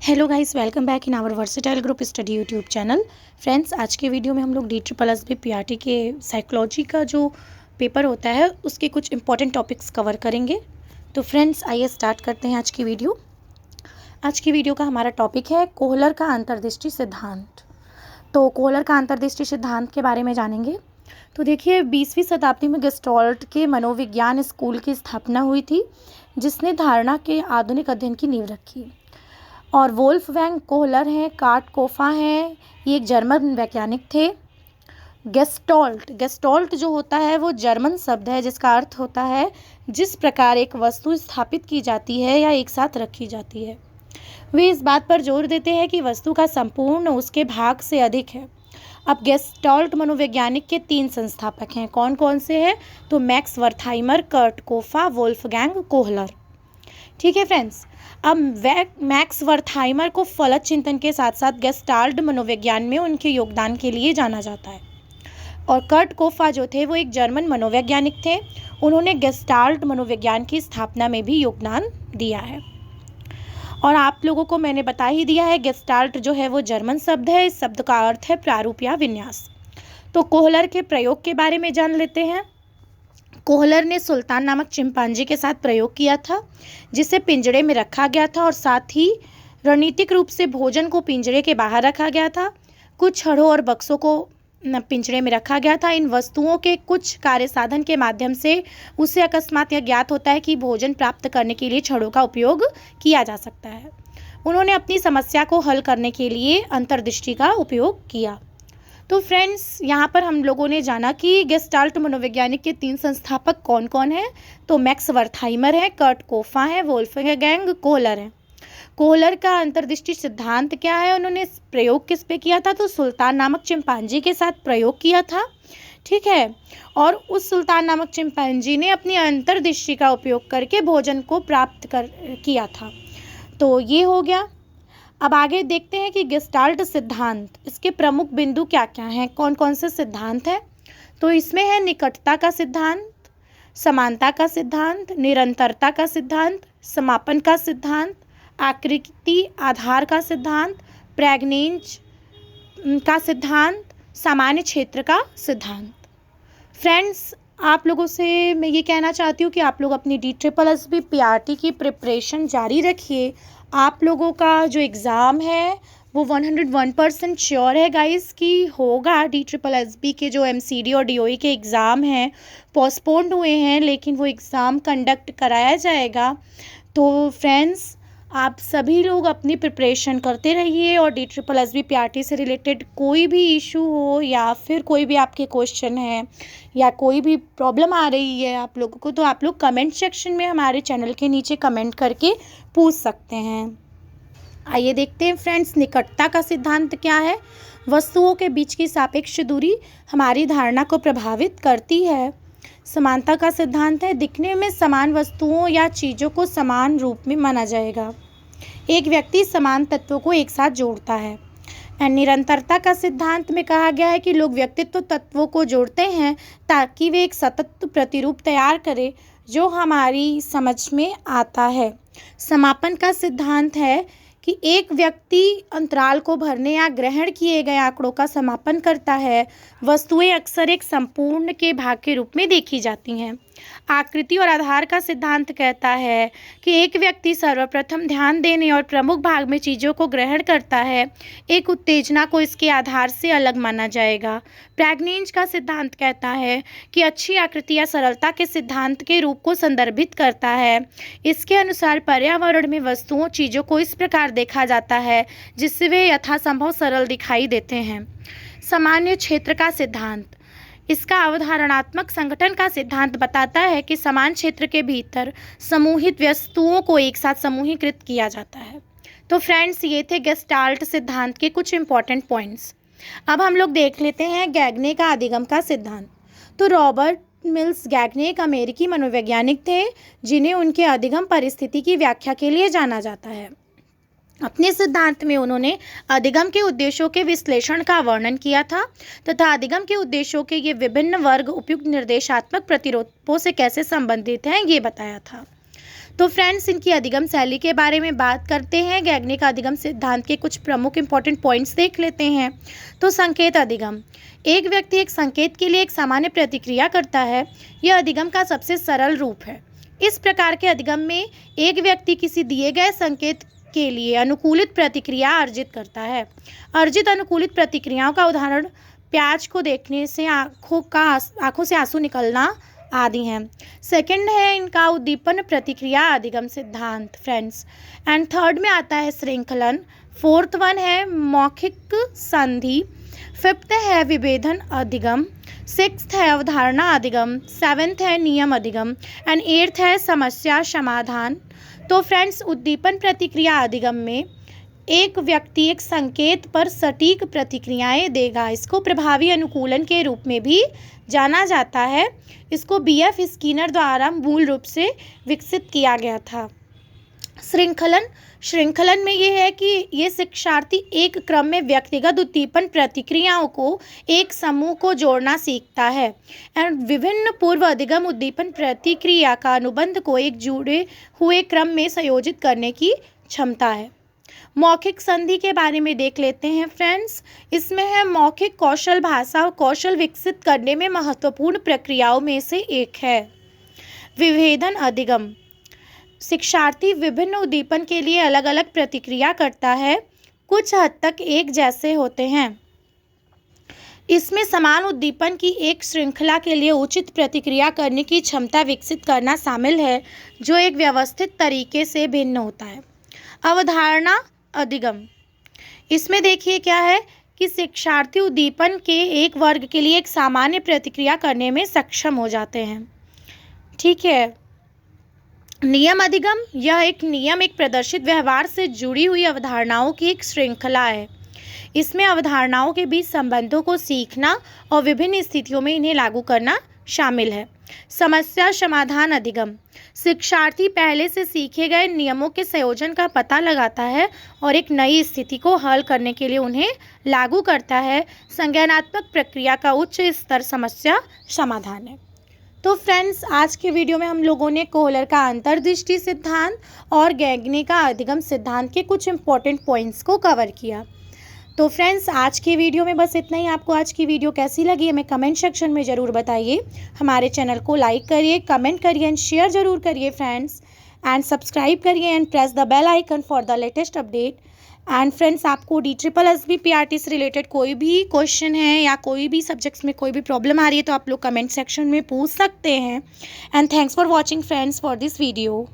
Hello guys, welcome back in our versatile group study YouTube channel. Friends, आज के video में हम लोग DSSB PRT के साइकोलॉजी का जो पेपर होता है उसके कुछ इंपॉर्टेंट टॉपिक्स कवर करेंगे। तो फ्रेंड्स, आइए स्टार्ट करते हैं आज की वीडियो। आज की वीडियो का हमारा टॉपिक है कोहलर का अंतर्दृष्टि सिद्धांत। तो कोहलर का अंतर्दृष्टि सिद्धांत के बारे में जानेंगे। तो देखिए, 20वीं शताब्दी में गेस्टाल्ट के मनोविज्ञान स्कूल की स्थापना हुई थी, जिसने धारणा के आधुनिक अध्ययन की नींव रखी। और वोल्फगैंग कोहलर हैं, कार्ट कोफा हैं, ये एक जर्मन वैज्ञानिक थे। गेस्टाल्ट जो होता है वो जर्मन शब्द है जिसका अर्थ होता है जिस प्रकार एक वस्तु स्थापित की जाती है या एक साथ रखी जाती है। वे इस बात पर जोर देते हैं कि वस्तु का संपूर्ण उसके भाग से अधिक है। अब गेस्टाल्ट मनोवैज्ञानिक के 3 संस्थापक हैं। कौन कौन से हैं? तो मैक्स वर्थहाइमर, कर्ट कोफा, वोल्फगैंग कोहलर। ठीक है फ्रेंड्स। अब मैक्स वर्थहाइमर को फलक चिंतन के साथ साथ गेस्टाल्ट मनोविज्ञान में उनके योगदान के लिए जाना जाता है। और कर्ट कोफा जो थे वो एक जर्मन मनोवैज्ञानिक थे। उन्होंने गेस्टाल्ट मनोविज्ञान की स्थापना में भी योगदान दिया है। और आप लोगों को मैंने बता ही दिया है, गेस्टाल्ट जो है वो जर्मन शब्द है। इस शब्द का अर्थ है प्रारूप या विन्यास। तो कोहलर के प्रयोग के बारे में जान लेते हैं। कोहलर ने सुल्तान नामक चिंपांजी के साथ प्रयोग किया था, जिसे पिंजड़े में रखा गया था और साथ ही रणनीतिक रूप से भोजन को पिंजड़े के बाहर रखा गया था। कुछ छड़ों और बक्सों को पिंजड़े में रखा गया था। इन वस्तुओं के कुछ कार्य साधन के माध्यम से उसे अकस्मात यह ज्ञात होता है कि भोजन प्राप्त करने के लिए छड़ों का उपयोग किया जा सकता है। उन्होंने अपनी समस्या को हल करने के लिए अंतर्दृष्टि का उपयोग किया। तो फ्रेंड्स, यहाँ पर हम लोगों ने जाना कि गेस्टाल्ट मनोवैज्ञानिक के 3 संस्थापक कौन कौन हैं। तो मैक्स वर्थहाइमर है, कर्ट कोफा है, वोल्फगैंग कोहलर है। कोहलर का अंतर्दृष्टि सिद्धांत क्या है? उन्होंने प्रयोग किस पे किया था? तो सुल्तान नामक चिंपांजी के साथ प्रयोग किया था। ठीक है। और उस सुल्तान नामक चिंपांजी ने अपनी अंतर्दृष्टि का उपयोग करके भोजन को प्राप्त किया था। तो ये हो गया। अब आगे देखते हैं कि गेस्टाल्ट सिद्धांत, इसके प्रमुख बिंदु क्या क्या हैं, कौन कौन से सिद्धांत हैं। तो इसमें है निकटता का सिद्धांत, समानता का सिद्धांत, निरंतरता का सिद्धांत, समापन का सिद्धांत, आकृति आधार का सिद्धांत, प्रेग्नेंज का सिद्धांत, सामान्य क्षेत्र का सिद्धांत। फ्रेंड्स, आप लोगों से मैं ये कहना चाहती हूँ कि आप लोग अपनी DSSB PRT की प्रिपरेशन जारी रखिए। आप लोगों का जो एग्ज़ाम है वो 101% श्योर है गाइस कि होगा। DSSB के जो MCD और DOE के एग्ज़ाम हैं पोस्टपोन्ड हुए हैं, लेकिन वो एग्ज़ाम कंडक्ट कराया जाएगा। तो फ्रेंड्स, आप सभी लोग अपनी प्रिपरेशन करते रहिए और DSSB PRT से रिलेटेड कोई भी इशू हो या फिर कोई भी आपके क्वेश्चन है या कोई भी प्रॉब्लम आ रही है आप लोगों को, तो आप लोग कमेंट सेक्शन में हमारे चैनल के नीचे कमेंट करके पूछ सकते हैं। आइए देखते हैं फ्रेंड्स, निकटता का सिद्धांत क्या है। वस्तुओं के बीच की सापेक्ष दूरी हमारी धारणा को प्रभावित करती है। समानता का सिद्धांत है, दिखने में समान वस्तुओं या चीज़ों को समान रूप में माना जाएगा। एक व्यक्ति समान तत्वों को एक साथ जोड़ता है। निरंतरता का सिद्धांत में कहा गया है कि लोग व्यक्तित्व तत्वों को जोड़ते हैं ताकि वे एक सतत प्रतिरूप तैयार करें जो हमारी समझ में आता है। समापन का सिद्धांत है कि एक व्यक्ति अंतराल को भरने या ग्रहण किए गए आंकड़ों का समापन करता है। वस्तुएं अक्सर एक संपूर्ण के भाग के रूप में देखी जाती हैं। आकृति और आधार का सिद्धांत कहता है कि एक व्यक्ति सर्वप्रथम ध्यान देने और प्रमुख भाग में चीज़ों को ग्रहण करता है। एक उत्तेजना को इसके आधार से अलग माना जाएगा। प्रेग्नेंज का सिद्धांत कहता है कि अच्छी आकृति या सरलता के सिद्धांत के रूप को संदर्भित करता है। इसके अनुसार पर्यावरण में वस्तुओं चीज़ों को इस प्रकार देखा जाता है जिससे वे यथासंभव सरल दिखाई देते हैं। सामान्य क्षेत्र का सिद्धांत, इसका अवधारणात्मक संगठन का सिद्धांत बताता है कि समान क्षेत्र के भीतर समूहित वस्तुओं को एक साथ समूहीकृत किया जाता है। तो फ्रेंड्स, ये थे गेस्टाल्ट सिद्धांत के कुछ इंपॉर्टेंट पॉइंट्स। अब हम लोग देख लेते हैं गैगने का अधिगम का सिद्धांत। तो रॉबर्ट मिल्स गैगने एक अमेरिकी मनोवैज्ञानिक थे जिन्हें उनके अधिगम परिस्थिति की व्याख्या के लिए जाना जाता है। अपने सिद्धांत में उन्होंने अधिगम के उद्देश्यों के विश्लेषण का वर्णन किया था तथा अधिगम के उद्देश्यों के ये विभिन्न वर्ग उपयुक्त निर्देशात्मक प्रतिरूपों से कैसे संबंधित हैं ये बताया था। तो फ्रेंड्स, इनकी अधिगम शैली के बारे में बात करते हैं। गैगने का अधिगम सिद्धांत के कुछ प्रमुख इंपॉर्टेंट पॉइंट्स देख लेते हैं। तो संकेत अधिगम, एक व्यक्ति एक संकेत के लिए एक सामान्य प्रतिक्रिया करता है। यह अधिगम का सबसे सरल रूप है। इस प्रकार के अधिगम में एक व्यक्ति किसी दिए गए संकेत के लिए अनुकूलित प्रतिक्रिया अर्जित करता है। अर्जित अनुकूलित प्रतिक्रियाओं का उदाहरण प्याज को देखने से आंखों से आंसू निकलना आदि हैं। सेकंड है इनका उद्दीपन प्रतिक्रिया अधिगम सिद्धांत फ्रेंड्स। एंड थर्ड में आता है श्रृंखलन। फोर्थ वन है मौखिक संधि। फिफ्थ है विभेदन अधिगम। सिक्स्थ है अवधारणा अधिगम। सेवेंथ है नियम अधिगम एंड एट्थ है समस्या समाधान। तो फ्रेंड्स, उद्दीपन प्रतिक्रिया अधिगम में एक व्यक्ति एक संकेत पर सटीक प्रतिक्रियाएं देगा। इसको प्रभावी अनुकूलन के रूप में भी जाना जाता है। इसको बीएफ स्किनर द्वारा मूल रूप से विकसित किया गया था। श्रृंखलन में ये है कि ये शिक्षार्थी एक क्रम में व्यक्तिगत उद्दीपन प्रतिक्रियाओं को एक समूह को जोड़ना सीखता है एंड विभिन्न पूर्व अधिगम उद्दीपन प्रतिक्रिया का अनुबंध को एक जुड़े हुए क्रम में संयोजित करने की क्षमता है। मौखिक संधि के बारे में देख लेते हैं फ्रेंड्स। इसमें है मौखिक कौशल भाषा और कौशल विकसित करने में महत्वपूर्ण प्रक्रियाओं में से एक है। विभेदन अधिगम, शिक्षार्थी विभिन्न उद्दीपन के लिए अलग अलग प्रतिक्रिया करता है, कुछ हद तक एक जैसे होते हैं। इसमें समान उद्दीपन की एक श्रृंखला के लिए उचित प्रतिक्रिया करने की क्षमता विकसित करना शामिल है, जो एक व्यवस्थित तरीके से भिन्न होता है। अवधारणा अधिगम, इसमें देखिए क्या है कि शिक्षार्थी उद्दीपन के एक वर्ग के लिए एक सामान्य प्रतिक्रिया करने में सक्षम हो जाते हैं। ठीक है। नियम अधिगम, यह एक नियम एक प्रदर्शित व्यवहार से जुड़ी हुई अवधारणाओं की एक श्रृंखला है। इसमें अवधारणाओं के बीच संबंधों को सीखना और विभिन्न स्थितियों में इन्हें लागू करना शामिल है। समस्या समाधान अधिगम, शिक्षार्थी पहले से सीखे गए नियमों के संयोजन का पता लगाता है और एक नई स्थिति को हल करने के लिए उन्हें लागू करता है। संज्ञानात्मक प्रक्रिया का उच्च स्तर समस्या समाधान है। तो फ्रेंड्स, आज के वीडियो में हम लोगों ने कोहलर का अंतर्दृष्टि सिद्धांत और गैगने का अधिगम सिद्धांत के कुछ इंपॉर्टेंट पॉइंट्स को कवर किया। तो फ्रेंड्स, आज की वीडियो में बस इतना ही। आपको आज की वीडियो कैसी लगी हमें कमेंट सेक्शन में ज़रूर बताइए। हमारे चैनल को लाइक करिए, कमेंट करिए एंड शेयर ज़रूर करिए फ्रेंड्स, एंड सब्सक्राइब करिए and press the bell icon for the latest update. And friends, आपको DSSB PRT से रिलेटेड कोई भी क्वेश्चन है या कोई भी सब्जेक्ट्स में कोई भी प्रॉब्लम आ रही है तो आप लोग कमेंट सेक्शन में पूछ सकते हैं। And thanks for watching friends for this video.